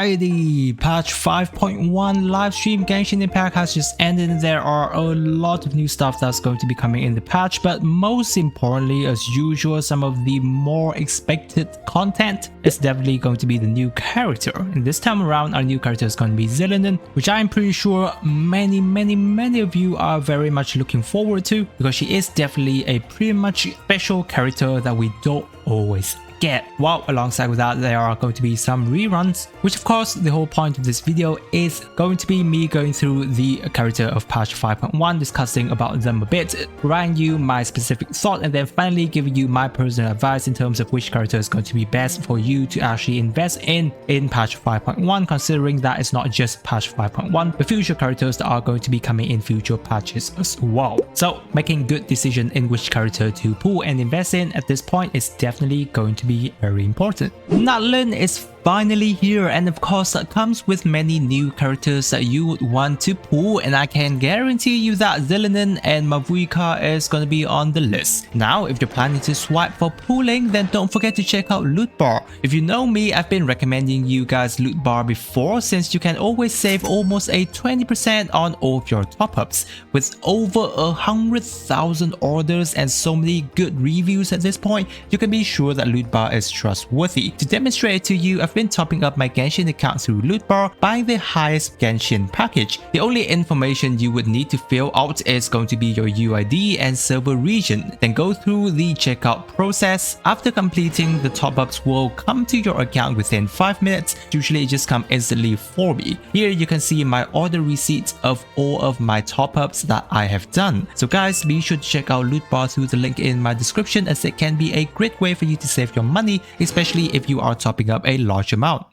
Alrighty, patch 5.1 live stream Genshin Impact has just ended and there are a lot of new stuff that's going to be coming in the patch, but most importantly, as usual, some of the more expected content is definitely going to be the new character. And this time around, our new character is going to be Xilonen, which I'm pretty sure many of you are very much looking forward to, because she is definitely a pretty much special character that we don't always get. While alongside with that, there are going to be some reruns, which of course the whole point of this video is going to be me going through the character of patch 5.1, discussing about them a bit, providing you my specific thought, and then finally giving you my personal advice in terms of which character is going to be best for you to actually invest in patch 5.1, considering that it's not just patch 5.1, but future characters that are going to be coming in future patches as well. So making good decision in which character to pull and invest in at this point is definitely going to be very important. Nahida is finally here, and of course that comes with many new characters that you would want to pull, and I can guarantee you that Xilonen and Mavuika is going to be on the list. Now if you're planning to swipe for pulling, then don't forget to check out Loot Bar. If you know me, I've been recommending you guys Loot Bar before, since you can always save almost a 20% on all of your top-ups. With over 100,000 orders and so many good reviews at this point, you can be sure that Loot Bar is trustworthy. To demonstrate it to you, I've been topping up my Genshin account through Loot Bar, buying the highest Genshin package. The only information you would need to fill out is going to be your UID and server region. Then go through the checkout process. After completing, the top-ups will come to your account within 5 minutes. Usually it just comes instantly for me. Here you can see my order receipts of all of my top-ups that I have done. So guys, be sure to check out Loot Bar through the link in my description, as it can be a great way for you to save your money, especially if you are topping up a large amount.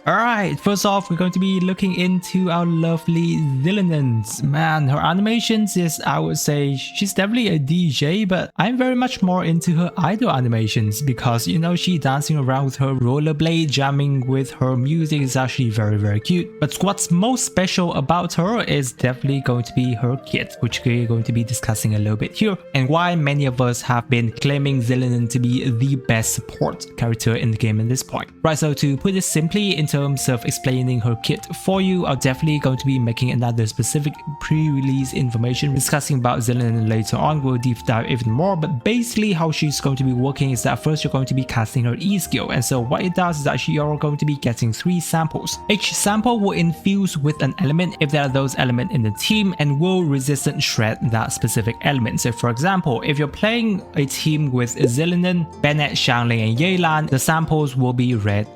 Alright, first off, we're going to be looking into our lovely Xilonen. Man, her animations is, I would say, she's definitely a DJ, but I'm very much more into her idol animations, because, you know, she dancing around with her rollerblade, jamming with her music is actually very cute. But what's most special about her is definitely going to be her kit, which we're going to be discussing a little bit here, and why many of us have been claiming Xilonen to be the best support character in the game at this point. Right, so to put it simply, in terms of explaining her kit for you, I'm definitely going to be making another specific pre-release information discussing about Xilonen later on. We'll deep dive even more, but basically how she's going to be working is that first you're going to be casting her E skill, and so what it does is that you're going to be getting 3 samples. Each sample will infuse with an element if there are those elements in the team, and will resistant shred that specific element. So for example, if you're playing a team with Xilonen, Bennett, Xiangling, and Yelan, the samples will be red,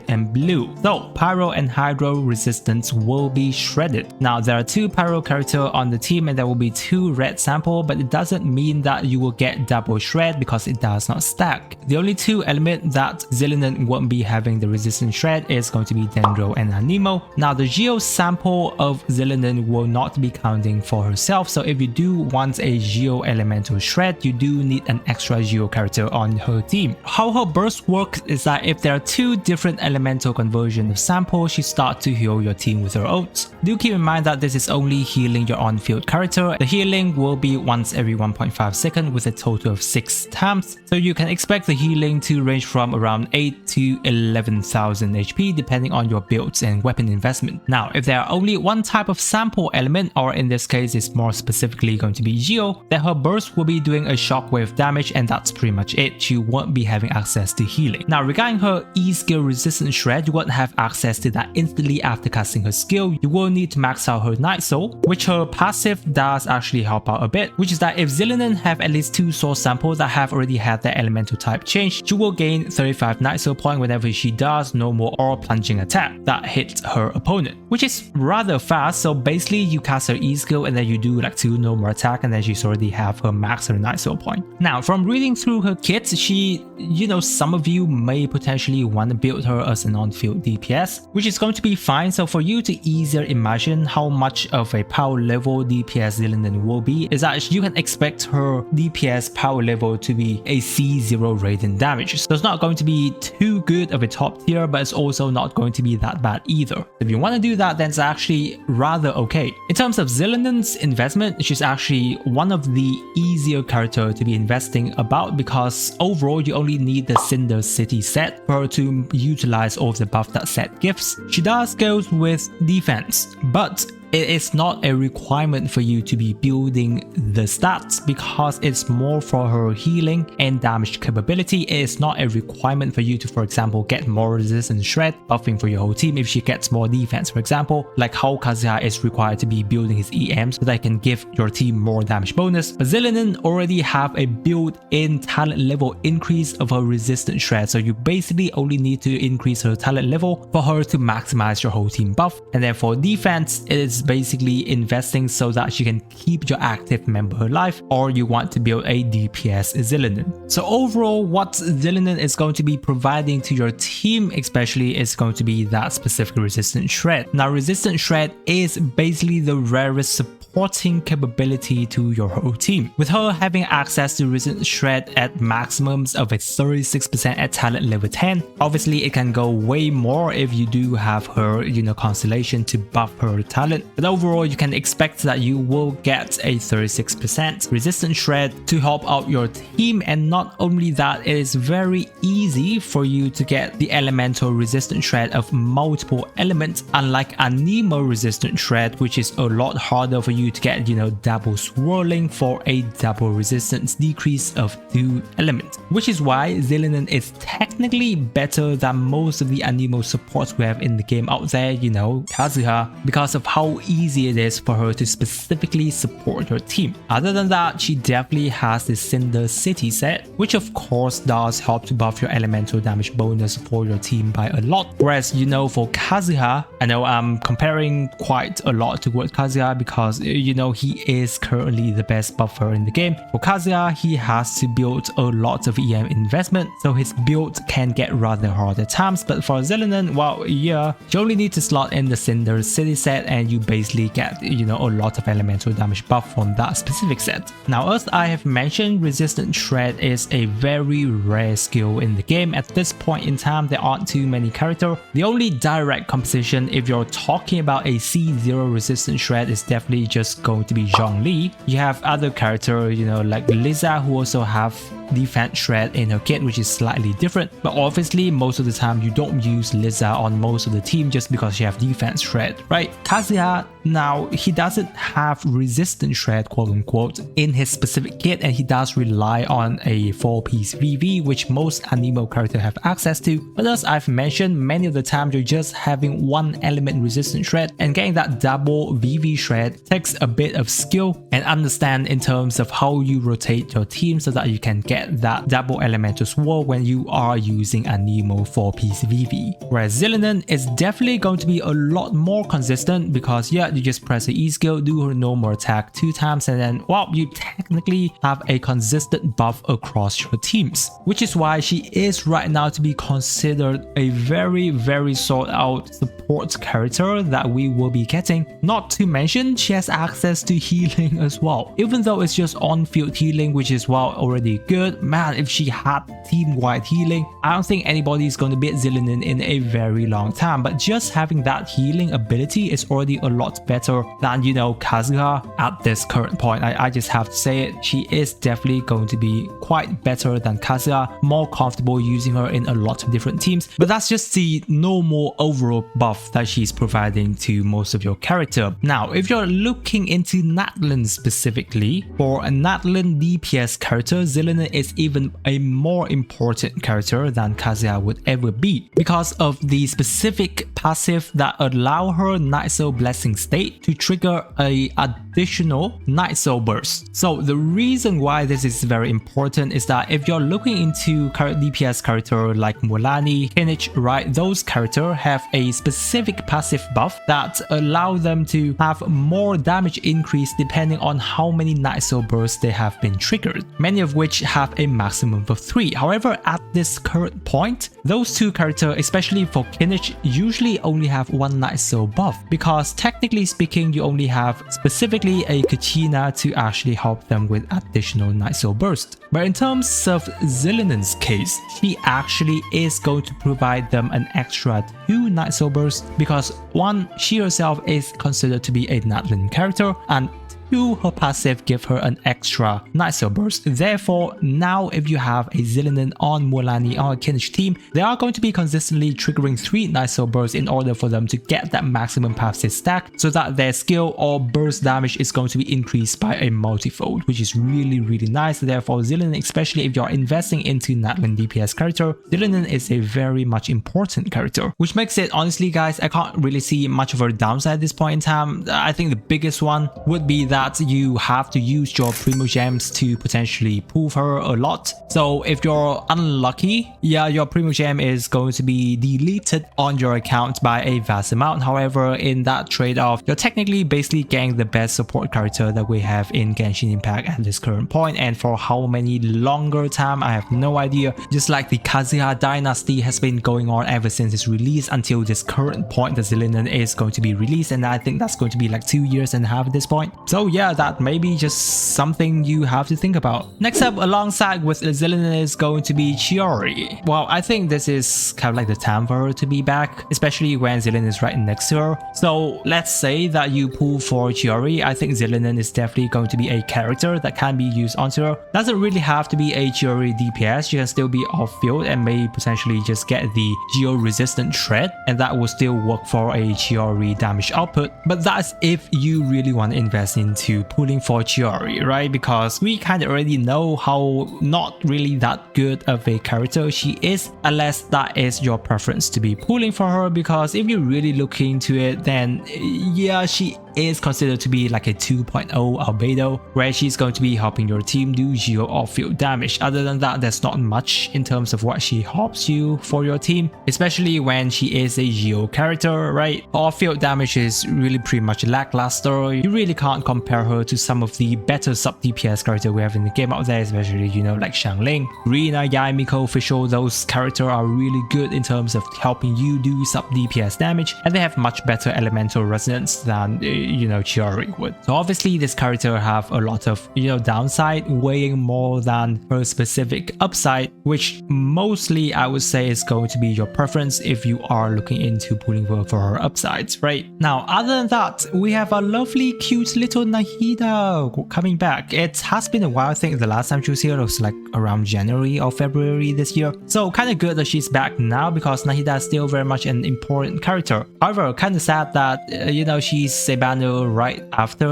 and blue. So Pyro and Hydro resistance will be shredded. Now there are 2 Pyro characters on the team, and there will be 2 red sample, but it doesn't mean that you will get double shred, because it does not stack. The only 2 elements that Xilonen won't be having the resistance shred is going to be Dendro and Anemo. Now the Geo sample of Xilonen will not be counting for herself, so if you do want a Geo elemental shred, you do need an extra Geo character on her team. How her burst works is that if there are 2 different elemental conversions of sample, she starts to heal your team with her ults. Do keep in mind that this is only healing your on-field character. The healing will be once every 1.5 seconds with a total of 6 times, so you can expect the healing to range from around 8 to 11,000 HP depending on your builds and weapon investment. Now if there are only one type of sample element, or in this case it's more specifically going to be Geo, then her burst will be doing a shockwave damage, and that's pretty much it. She won't be having access to healing. Now regarding her E skill resistance shred, you won't have access to that instantly after casting her skill. You will need to max out her Night Soul, which her passive does actually help out a bit, which is that if Xilonen have at least 2 soul samples that have already had their elemental type change, she will gain 35 Night Soul point whenever she does normal or plunging attack that hits her opponent, which is rather fast. So basically you cast her E skill and then you do like 2 normal attack, and then she's already have her max her Night Soul point. Now from reading through her kit, she, you know, some of you may potentially want to build her as an on-field DP DPS, which is going to be fine. So for you to easier imagine how much of a power level DPS Xilonen will be, is that you can expect her DPS power level to be a C0 radiant damage. So it's not going to be too good of a top tier, but it's also not going to be that bad either. If you want to do that, then it's actually rather okay. In terms of Xilonen's investment, she's actually one of the easier character to be investing about, because overall you only need the Cinder City set for her to utilize all of the buff that set gives. She does goes with defense, but it is not a requirement for you to be building the stats, because it's more for her healing and damage capability. It is not a requirement for you to, for example, get more resistance shred buffing for your whole team if she gets more defense, for example, like how Kazuha is required to be building his EM so that can give your team more damage bonus. But Xilonen already have a built-in talent level increase of her resistance shred, so you basically only need to increase her talent level for her to maximize your whole team buff. And then for defense, it is basically investing so that she can keep your active member alive, or you want to build a DPS Xilonen. So overall, what Xilonen is going to be providing to your team especially is going to be that specific resistance shred. Now resistance shred is basically the rarest supporting capability to your whole team, with her having access to resistance shred at maximums of a 36% at talent level 10. Obviously it can go way more if you do have her, constellation to buff her talent, but overall you can expect that you will get a 36% resistance shred to help out your team. And not only that, it is very easy for you to get the elemental resistance shred of multiple elements, unlike anemo resistance shred, which is a lot harder for you to get, double swirling for a double resistance decrease of 2 elements, which is why Xilonen is technically better than most of the anemo supports we have in the game out there, Kazuha, because of how easy it is for her to specifically support your team. Other than that, she definitely has the Cinder City set, which of course does help to buff your elemental damage bonus for your team by a lot. Whereas, for Kazuha, I know I'm comparing quite a lot towards Kazuha because, he is currently the best buffer in the game. For Kazuha, he has to build a lot of EM investment, so his build can get rather hard at times. But for Xilonen, well, yeah, you only need to slot in the Cinder City set and you basically get, a lot of elemental damage buff from that specific set. Now, as I have mentioned, resistance shred is a very rare skill in the game. At this point in time, there aren't too many characters. The only direct competition, if you're talking about a C0 resistance shred, is definitely just going to be Zhongli. You have other characters, like Lisa, who also have defense shred in her kit, which is slightly different. But obviously, most of the time, you don't use Lisa on most of the team just because she have defense shred, right? Kazuha, now, he doesn't have resistance shred, quote unquote, in his specific kit, and he does rely on a 4-piece VV, which most anemo characters have access to. But as I've mentioned, many of the time you're just having one element resistance shred, and getting that double VV shred takes a bit of skill and understand in terms of how you rotate your team so that you can get that double elemental sword when you are using anemo 4-piece VV. Whereas Xilonen is definitely going to be a lot more consistent because, yeah, you just press the E skill, do her normal attack 2 times, and then, well, you technically have a consistent buff across your teams, which is why she is right now to be considered a very, very sought out support character that we will be getting. Not to mention, she has access to healing as well. Even though it's just on-field healing, which is, well, already good, man, if she had team-wide healing, I don't think anybody is going to beat Xilonen in a very long time. But just having that healing ability is already a lot better than, Kazuha at this current point. I just have to say it. She is definitely going to be quite better than Kazuha, more comfortable using her in a lot of different teams. But that's just the normal overall buff that she's providing to most of your character. Now, if you're looking into Natlan specifically, for a Natlan DPS character, Xilonen is even a more important character than Kazuha would ever be, because of the specific passive that allow her Night Soul Blessing state to trigger a additional Night Soul burst. So the reason why this is very important is that if you're looking into DPS character like Mulani, Kinich, right, those characters have a specific passive buff that allow them to have more damage increase depending on how many Night Soul bursts they have been triggered, many of which have have a maximum of 3. However, at this current point, those two characters, especially for Kinich, usually only have 1 Night Soul buff, because technically speaking, you only have specifically a Kachina to actually help them with additional Night Soul burst. But in terms of Xilonen's case, she actually is going to provide them an extra 2 Night Soul burst, because 1, she herself is considered to be a Natlan character, and 2, her passive give her an extra Night Soul burst. Therefore, now if you have a Xilonen on Mualani on a Kinich team, they are going to be consistently triggering 3 Night Soul bursts in order for them to get that maximum passive stack, so that their skill or burst damage is going to be increased by a multifold, which is really nice. Therefore, Xilonen, especially if you're investing into Natlan DPS character, Xilonen is a very much important character, which makes it, honestly guys, I can't really see much of a downside at this point in time. I think the biggest one would be that you have to use your Primogems to potentially pull her a lot. So if you're unlucky, yeah, your Primogem is going to be deleted on your account by a vast amount. However, in that trade-off, you're technically basically getting the best support character that we have in Genshin Impact at this current point, and for how many longer time, I have no idea. Just like the Kazuha dynasty has been going on ever since its release until this current point that Xilonen is going to be released, and I think that's going to be like 2.5 years at this point. So yeah, that may be just something you have to think about. Next up, alongside with Xilonen, is going to be Chiori. Well, I think this is kind of like the time for her to be back, especially when Xilonen is right next to her. So let's say that you pull for Chiori, I think Xilonen is definitely going to be a character that can be used onto her. Doesn't really have to be a Chiori DPS, she can still be off field and may potentially just get the geo resistant shred, and that will still work for a Chiori damage output. But that's if you really want to invest into pulling for Chiori, right? Because we kind of already know how not really that good of a character she is, unless that is your preference to be pulling for her. Because if you really look into it, then yeah, she is considered to be like a 2.0 albedo, where she's going to be helping your team do geo off-field damage. Other than that, there's not much in terms of what she helps you for your team, especially when she is a geo character, right? Off-field damage is really pretty much lackluster. You really can't compare her to some of the better sub DPS characters we have in the game out there, especially, you know, like Xiangling, Rina, Yaimiko, Fischl. Those characters are really good in terms of helping you do sub DPS damage, and they have much better elemental resonance than you know, Chiori would. So obviously this character have a lot of, you know, downside weighing more than her specific upside, which mostly I would say is going to be your preference if you are looking into pulling for her upsides, right? Now, other than that, we have a lovely cute little Nahida coming back. It has been a while. I think the last time she was here was like around January or February this year. So kind of good that she's back now, because Nahida is still very much an important character. However, kind of sad that, you know, she's a banner right after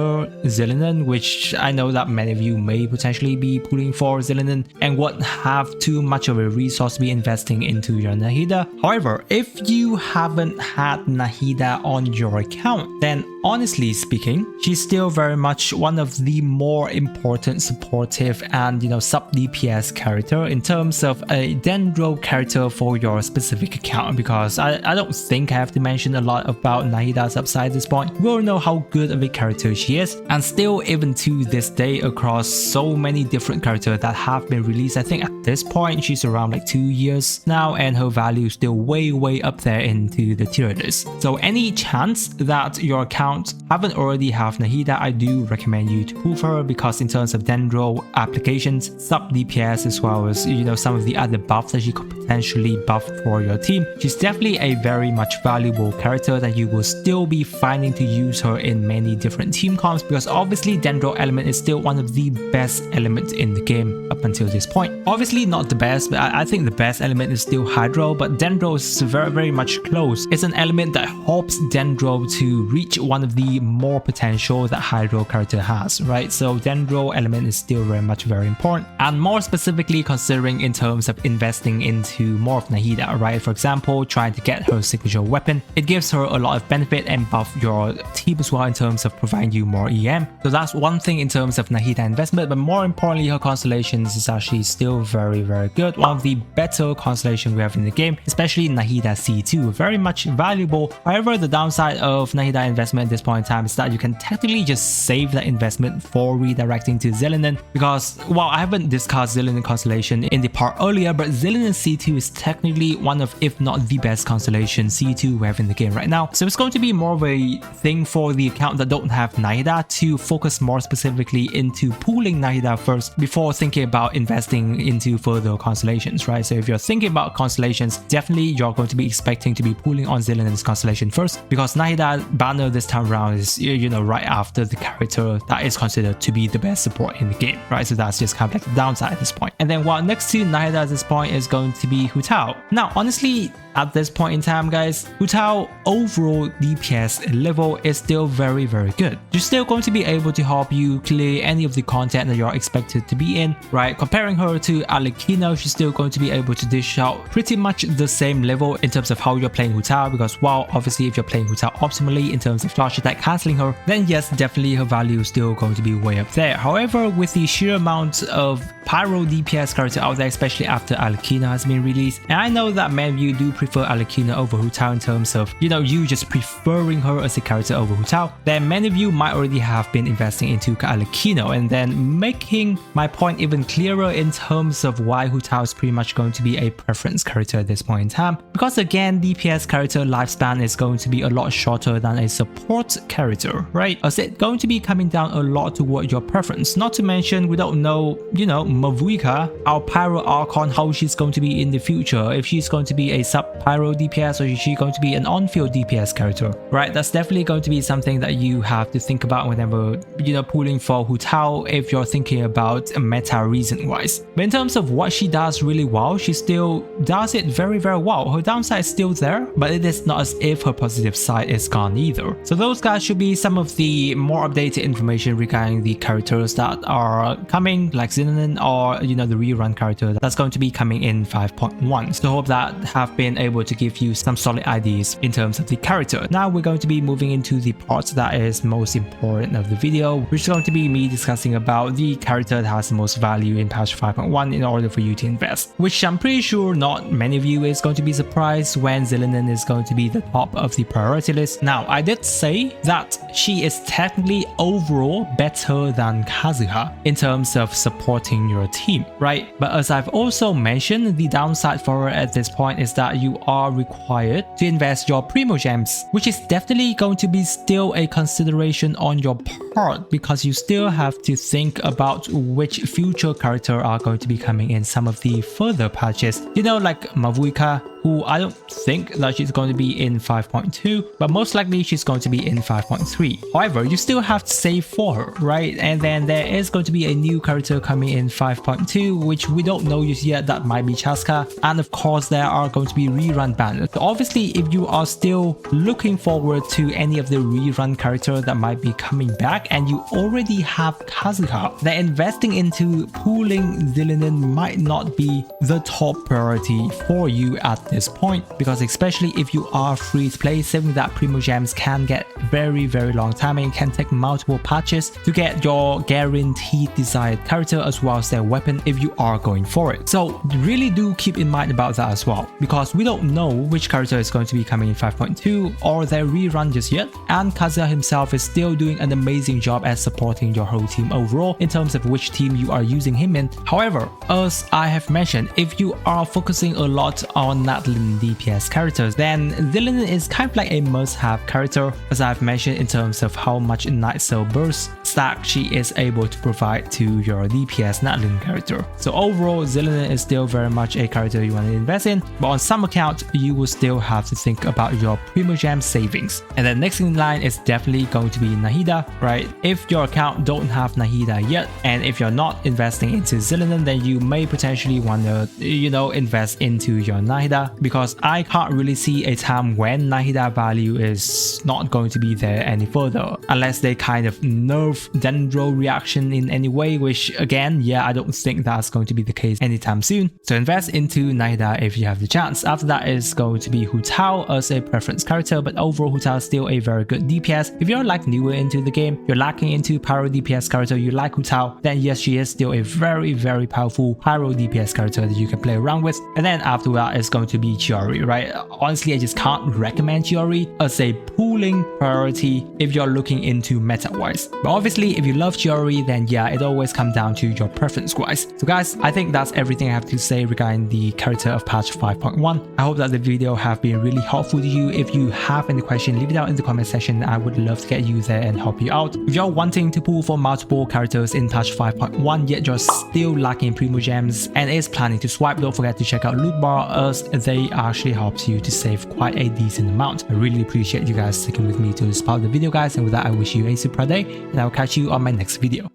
Xilonen, which I know that many of you may potentially be pulling for Xilonen and won't have too much of a resource to be investing into your Nahida. However, if you haven't had Nahida on your account, then honestly speaking, she's still very much one of the more important supportive and, you know, sub DPS character in terms of a Dendro character for your specific account, because I don't think I have to mention a lot about Nahida's upside at this point. We all know how good of a character she is, and still even to this day across so many different characters that have been released, I think at this point she's around like 2 years now, and her value is still way up there into the tier list. So any chance that your account haven't already have Nahida, I do recommend you to pull for her, because in terms of Dendro applications, sub DPS, as well as, you know, some of the other buffs that she could potentially buff for your team, she's definitely a very much valuable character that you will still be finding to use her in many different team comps, because obviously Dendro element is still one of the best elements in the game up until this point. Obviously not the best, but I think the best element is still Hydro, but Dendro is very much close. It's an element that helps Dendro to reach one of the more potential that Hydro character has, right? So Dendro element is still very important, and more specifically considering in terms of investing into into more of Nahida, right? For example, trying to get her signature weapon. It gives her a lot of benefit and buff your team as well in terms of providing you more EM. So that's one thing in terms of Nahida investment, but more importantly, her constellations is actually still very good. One of the better constellations we have in the game, especially Nahida C2, very much valuable. However, the downside of Nahida investment at this point in time is that you can technically just save that investment for redirecting to Xilonen, because while I haven't discussed Xilonen constellation in the part earlier, but Xilonen C2 is technically one of, if not the best constellation C2 we have in the game right now. So it's going to be more of a thing for the account that don't have Nahida to focus more specifically into pooling Nahida first before thinking about investing into further constellations, right? So if you're thinking about constellations, definitely you're going to be expecting to be pooling on Xilonen's constellation first, because Nahida banner this time around is, you know, right after the character that is considered to be the best support in the game, right? So that's just kind of like the downside at this point. And then while next to Nahida at this point is going to be HuTao. Now, honestly, at this point in time, guys, HuTao overall DPS level is still very good. You're still going to be able to help you clear any of the content that you're expected to be in, right? Comparing her to Alekina, she's still going to be able to dish out pretty much the same level in terms of how you're playing HuTao, because while obviously if you're playing HuTao optimally in terms of charge attack cancelling her, then yes, definitely her value is still going to be way up there. However, with the sheer amount of pyro DPS character out there, especially after Alekina has been released, and I know that many of you do prefer Alekina over HuTao in terms of, you know, you just preferring her as a character over HuTao, then many of you might already have been investing into Alekina, and then making my point even clearer in terms of why HuTao is pretty much going to be a preference character at this point in time. Because again, DPS character lifespan is going to be a lot shorter than a support character, right? As it's going to be coming down a lot toward your preference. Not to mention, we don't know, you know, Mavuika, our Pyro Archon, how she's going to be in the future, if she's going to be a sub Pyro DPS or is she going to be an on-field DPS character, right? That's definitely going to be something that you have to think about whenever, you know, pulling for HuTao if you're thinking about a meta reason wise. But in terms of what she does really well, she still does it very well. Her downside is still there, but it is not as if her positive side is gone either. So those guys should be some of the more updated information regarding the characters that are coming, like Xilonen, or, you know, the rerun character that's going to be coming in 5.1. So I hope that have been able to give you some solid ideas in terms of the character. Now we're going to be moving into the part that is most important of the video, which is going to be me discussing about the character that has the most value in patch 5.1 in order for you to invest, which I'm pretty sure not many of you is going to be surprised when Xilonen is going to be the top of the priority list. Now, I did say that she is technically overall better than Kazuha in terms of supporting your team, right? But as I've also mentioned, the downside for her at this point is that you are required to invest your Primogems, which is definitely going to be still a consideration on your part, because you still have to think about which future character are going to be coming in some of the further patches. You know, like Mavuika, who I don't think that she's going to be in 5.2, but most likely she's going to be in 5.3. However, you still have to save for her, right? And then there is going to be a new character coming in 5.2, which we don't know just yet. That might be Chaska. And of course, there are going to be rerun banners. So obviously, if you are still looking forward to any of the rerun character that might be coming back, and you already have Kazuha, then investing into pooling Xilonen might not be the top priority for you at this point, because especially if you are free to play, saving that Primogems can get very long time, and it can take multiple patches to get your guaranteed desired character as well as their weapon if you are going for it. So really do keep in mind about that as well, because we don't know which character is going to be coming in 5.2 or their rerun just yet, and Kazuha himself is still doing an amazing job at supporting your whole team overall in terms of which team you are using him in. However, as I have mentioned, if you are focusing a lot on Natlin DPS characters, then Xilonen is kind of like a must-have character, as I've mentioned, in terms of how much Night Cell burst stack she is able to provide to your DPS Natlin character. So overall, Xilonen is still very much a character you want to invest in, but on some account, you will still have to think about your Primogem savings. And then next in line is definitely going to be Nahida, right? If your account don't have Nahida yet, and if you're not investing into Xilonen, then you may potentially want to, you know, invest into your Nahida, because I can't really see a time when Nahida value is not going to be there any further, unless they kind of nerf Dendro reaction in any way, which again, yeah, I don't think that's going to be the case anytime soon. So invest into into Nahida if you have the chance. After that is going to be HuTao as a preference character, but overall HuTao is still a very good DPS. If you're like newer into the game, you're lacking into pyro DPS character, you like HuTao, then yes, she is still a very powerful pyro DPS character that you can play around with. And then after that is going to be Chiori, right? Honestly, I just can't recommend Chiori as a pooling priority if you're looking into meta wise. But obviously, if you love Chiori, then yeah, it always comes down to your preference wise. So guys, I think that's everything I have to say regarding the character of patch 5.1. I hope that the video have been really helpful to you. If you have any question, leave it out in the comment section. I would love to get you there and help you out. If you're wanting to pull for multiple characters in patch 5.1, yet you're still lacking Primogems and is planning to swipe, don't forget to check out Loot Bar as they actually helps you to save quite a decent amount. I really appreciate you guys sticking with me to this part of the video, guys, and with that I wish you a super day and I will catch you on my next video.